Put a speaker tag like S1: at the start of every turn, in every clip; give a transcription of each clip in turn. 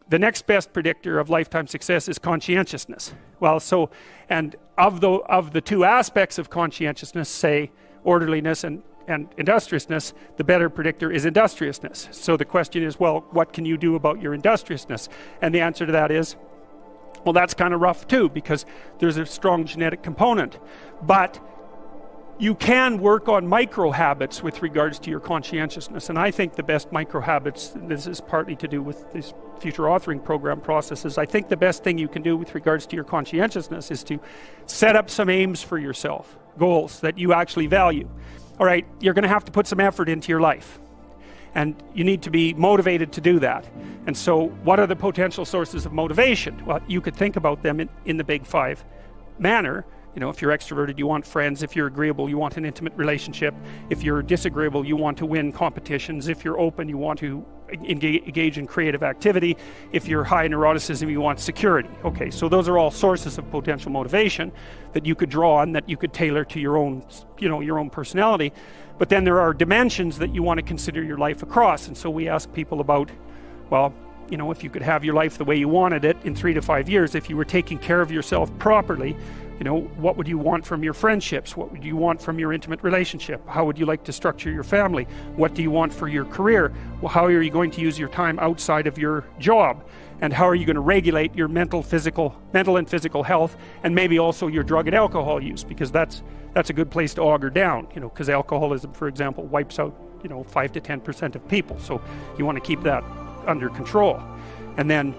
S1: the next best predictor of lifetime success is conscientiousness. Well, so, and of the two aspects of conscientiousness, say orderliness and industriousness, the better predictor is industriousness. So the question is, well, what can you do about your industriousness? And the answer to that is, well, that's kind of rough too, because there's a strong genetic component. But you can work on micro habits with regards to your conscientiousness. And I think the best micro habits, this is partly to do with this future authoring program processes, I think the best thing you can do with regards to your conscientiousness is to set up some aims for yourself, goals that you actually value. All right, you're going to have to put some effort into your life. And you need to be motivated to do that. And so what are the potential sources of motivation? Well, you could think about them in the big five manner. You know, if you're extroverted, you want friends. If you're agreeable, you want an intimate relationship. If you're disagreeable, you want to win competitions. If you're open, you want to engage in creative activity. If you're high neuroticism, you want security. Okay, so those are all sources of potential motivation that you could draw on, that you could tailor to your own, you know, your own personality. But then there are dimensions that you want to consider your life across. And so we ask people about, well, you know, if you could have your life the way you wanted it in 3 to 5 years, if you were taking care of yourself properly, you know, what would you want from your friendships? What would you want from your intimate relationship? How would you like to structure your family? What do you want for your career? Well, how are you going to use your time outside of your job? And how are you going to regulate your mental and physical health, and maybe also your drug and alcohol use? Because that's a good place to auger down, you know, because alcoholism, for example, wipes out, you know, 5 to 10% of people. So you want to keep that under control. And then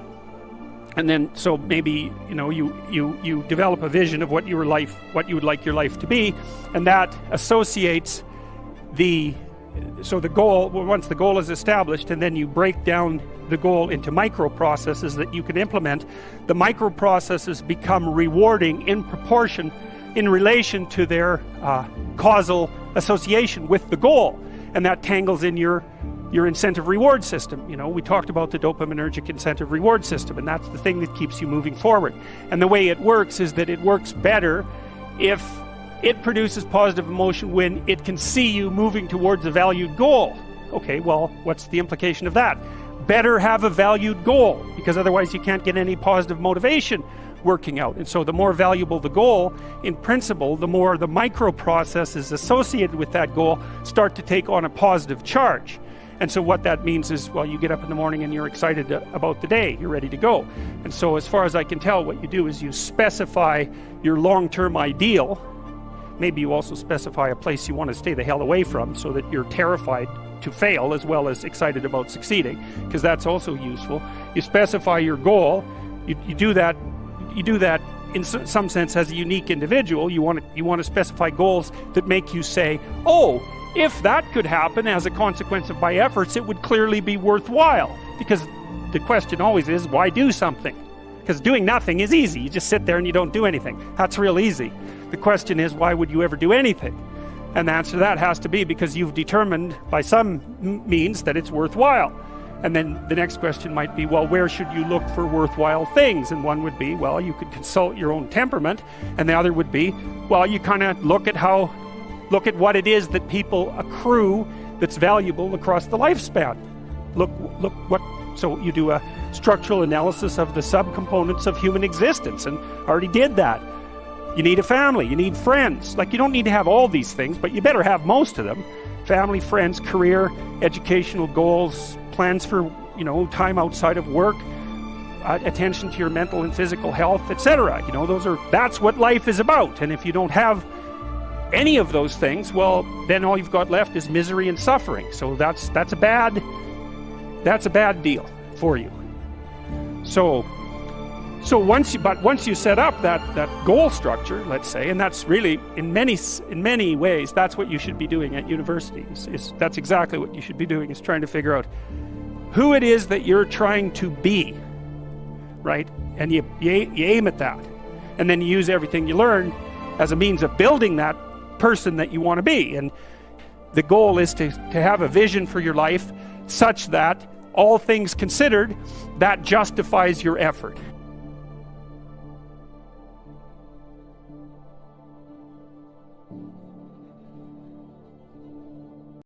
S1: so maybe, you know, you develop a vision of what you would like your life to be, and that associates the goal. Once the goal is established, and then you break down the goal into micro processes that you can implement, the micro processes become rewarding in proportion, in relation to their causal association with the goal, and that tangles in your incentive reward system. You know, we talked about the dopaminergic incentive reward system, and that's the thing that keeps you moving forward. And the way it works is that it works better if it produces positive emotion when it can see you moving towards a valued goal. Okay, well, what's the implication of that? Better have a valued goal, because otherwise you can't get any positive motivation working out. And so the more valuable the goal, in principle, the more the micro processes associated with that goal start to take on a positive charge. And so what that means is, well, you get up in the morning and you're excited about the day, you're ready to go. And so as far as I can tell, what you do is you specify your long-term ideal. Maybe you also specify a place you want to stay the hell away from, so that you're terrified to fail as well as excited about succeeding, because that's also useful. You specify your goal. You do that in some sense as a unique individual. You want to specify goals that make you say, oh, if that could happen as a consequence of my efforts, it would clearly be worthwhile. Because the question always is, why do something? Because doing nothing is easy. You just sit there and you don't do anything. That's real easy. The question is, why would you ever do anything? And the answer to that has to be because you've determined by some means that it's worthwhile. And then the next question might be, well, where should you look for worthwhile things? And one would be, well, you could consult your own temperament. And the other would be, well, you kind of look at what it is that people accrue that's valuable across the lifespan. So you do a structural analysis of the subcomponents of human existence, and already did that. You need a family, you need friends. Like, you don't need to have all these things, but you better have most of them. Family, friends, career, educational goals, plans for, you know, time outside of work, attention to your mental and physical health, etc. You know, that's what life is about. And if you don't have any of those things, well, then all you've got left is misery and suffering. So that's a bad deal for you. So once you set up that goal structure, let's say, and that's really in many ways that's what you should be doing at university. That's exactly what you should be doing, is trying to figure out who it is that you're trying to be, right? And you aim at that, and then you use everything you learn as a means of building that person that you want to be. And the goal is to have a vision for your life such that, all things considered, that justifies your effort.